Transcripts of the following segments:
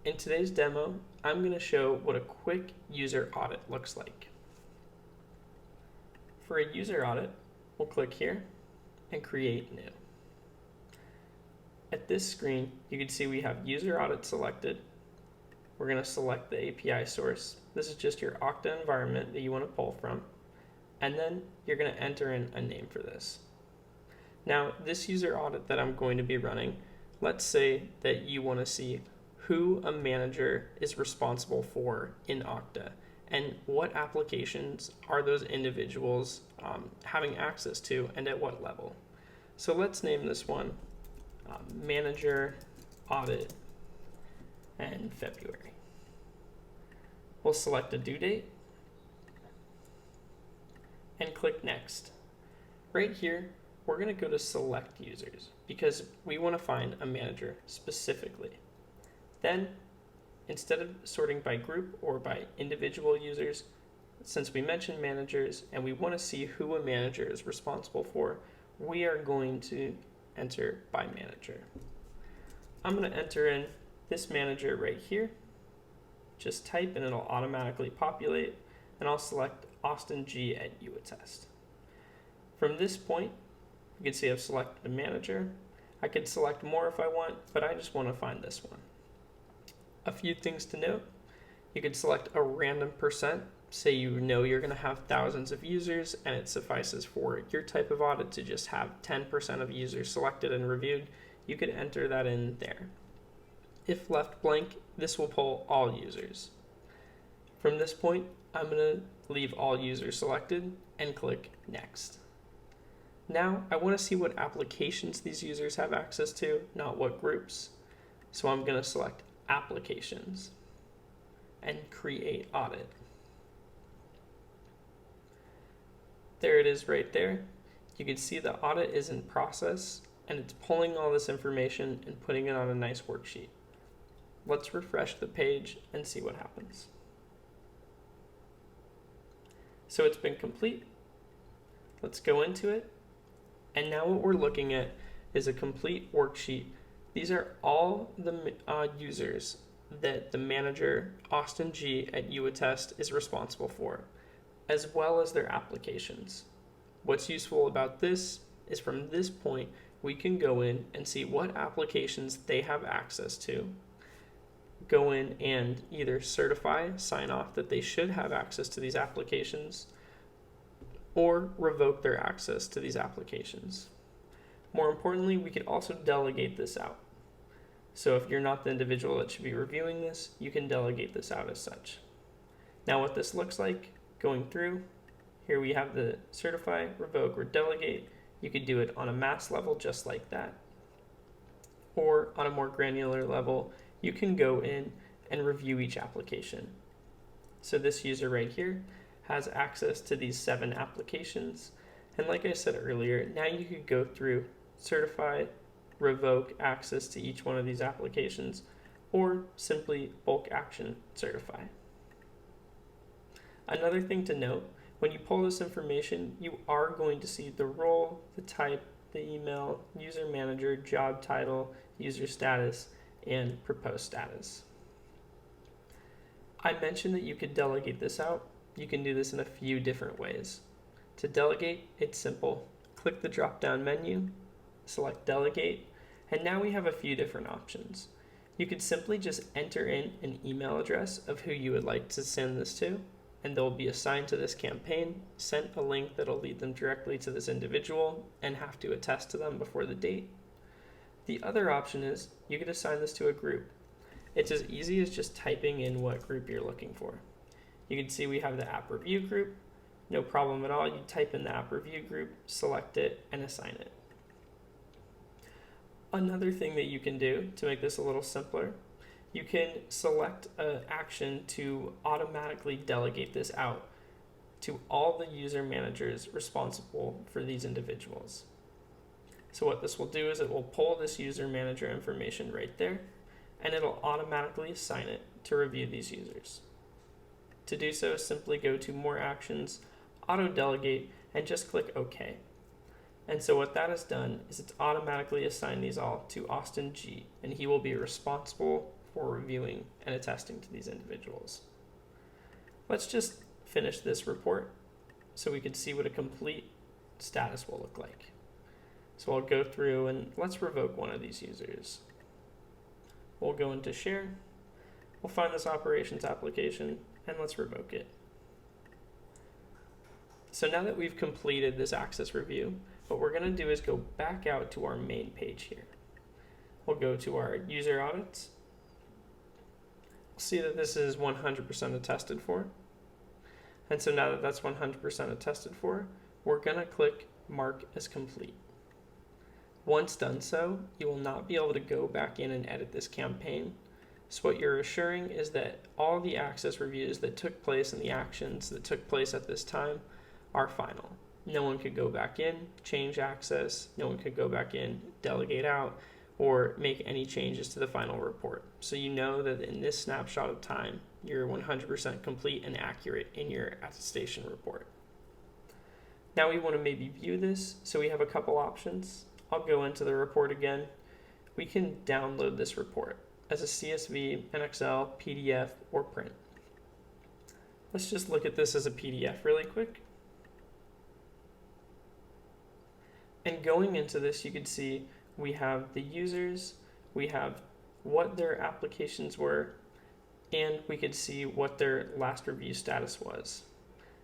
in today's demo, I'm going to show what a quick user audit looks like. For a user audit, we'll click here and create new. At this screen, you can see we have user audit selected. We're going to select the API source. This is just your Okta environment that you want to pull from. And then you're going to enter in a name for this. Now, this user audit that I'm going to be running, let's say that you want to see who a manager is responsible for in Okta and what applications are those individuals having access to and at what level. So let's name this one Manager Audit and February. We'll select a due date and click Next. Right here, we're going to go to Select Users because we want to find a manager specifically. Then, instead of sorting by group or by individual users, since we mentioned managers and we want to see who a manager is responsible for, we are going to enter by manager. I'm going to enter in this manager right here. Just type and it'll automatically populate, and I'll select Austin G at UAttest. From this point, you can see I've selected a manager. I could select more if I want, but I just want to find this one. A few things to note: you could select a random percent. Say you know you're going to have thousands of users and it suffices for your type of audit to just have 10% of users selected and reviewed. You could enter that in there. If left blank, this will pull all users. From this point, I'm going to leave all users selected and click Next. Now, I want to see what applications these users have access to, not what groups. So I'm going to select Applications and Create Audit. There it is right there. You can see the audit is in process and it's pulling all this information and putting it on a nice worksheet. Let's refresh the page and see what happens. So it's been complete. Let's go into it. And now what we're looking at is a complete worksheet. These are all the users that the manager, Austin G at UAttest, is responsible for, as well as their applications. What's useful about this is from this point, we can go in and see what applications they have access to, go in and either certify, sign off that they should have access to these applications, or revoke their access to these applications. More importantly, we could also delegate this out. So if you're not the individual that should be reviewing this, you can delegate this out as such. Now what this looks like, going through, here we have the certify, revoke, or delegate. You could do it on a mass level just like that. Or on a more granular level, you can go in and review each application. So this user right here has access to these 7 applications. And like I said earlier, now you could go through, certify, revoke access to each one of these applications, or simply bulk action certify. Another thing to note, when you pull this information, you are going to see the role, the type, the email, user manager, job title, user status, and proposed status. I mentioned that you could delegate this out. You can do this in a few different ways. To delegate, it's simple. Click the drop-down menu, select delegate, and now we have a few different options. You could simply just enter in an email address of who you would like to send this to, and they'll be assigned to this campaign, sent a link that'll lead them directly to this individual, and have to attest to them before the date. The other option is you could assign this to a group. It's as easy as just typing in what group you're looking for. You can see we have the app review group. No problem at all. You type in the app review group, select it, and assign it. Another thing that you can do to make this a little simpler, you can select an action to automatically delegate this out to all the user managers responsible for these individuals. So what this will do is it will pull this user manager information right there, and it'll automatically assign it to review these users. To do so, simply go to More Actions, Auto Delegate, and just click OK. And so what that has done is it's automatically assigned these all to Austin G, and he will be responsible before reviewing and attesting to these individuals. Let's just finish this report so we can see what a complete status will look like. So I'll go through and let's revoke one of these users. We'll go into share, we'll find this operations application, and let's revoke it. So now that we've completed this access review, what we're going to do is go back out to our main page here. We'll go to our user audits. We'll see that this is 100% attested for. And so now that that's 100% attested for, we're going to click Mark as Complete. Once done so, you will not be able to go back in and edit this campaign. So what you're assuring is that all the access reviews that took place and the actions that took place at this time are final. No one could go back in, change access, no one could go back in, delegate out, or make any changes to the final report. So you know that in this snapshot of time, you're 100% complete and accurate in your attestation report. Now we want to maybe view this, so we have a couple options. I'll go into the report again. We can download this report as a CSV, an Excel, PDF, or print. Let's just look at this as a PDF really quick. And going into this, you can see we have the users, we have what their applications were, and we could see what their last review status was.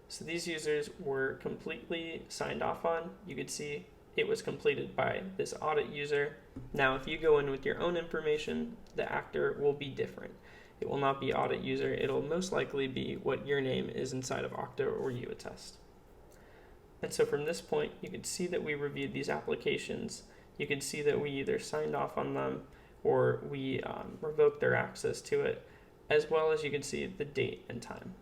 So these users were completely signed off on. You could see it was completed by this audit user. Now, if you go in with your own information, the actor will be different. It will not be audit user. It'll most likely be what your name is inside of Okta or UAttest. And so from this point, you can see that we reviewed these applications. You can see that we either signed off on them or we revoked their access to it, as well as you can see the date and time.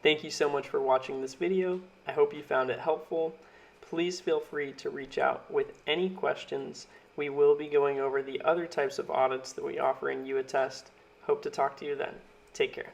Thank you so much for watching this video. I hope you found it helpful. Please feel free to reach out with any questions. We will be going over the other types of audits that we offer in UAttest. Hope to talk to you then. Take care.